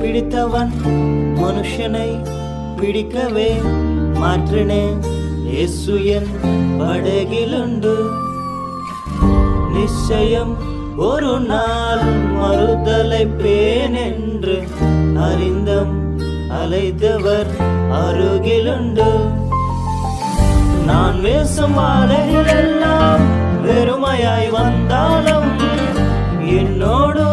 பிடித்தவன் மனுஷனை பிடிக்கவே மாற்றினேன். இயேசு என் படகிலுண்டு, நிச்சயம் ஒரு நாள் மறுதலைப்பேன் என்று அறிந்தும் அலைத்தவர் அருகிலுண்டு. நான் பேசும் வாழைகள் எல்லாம் வெறுமையாய் வந்தாலும் என்னோடு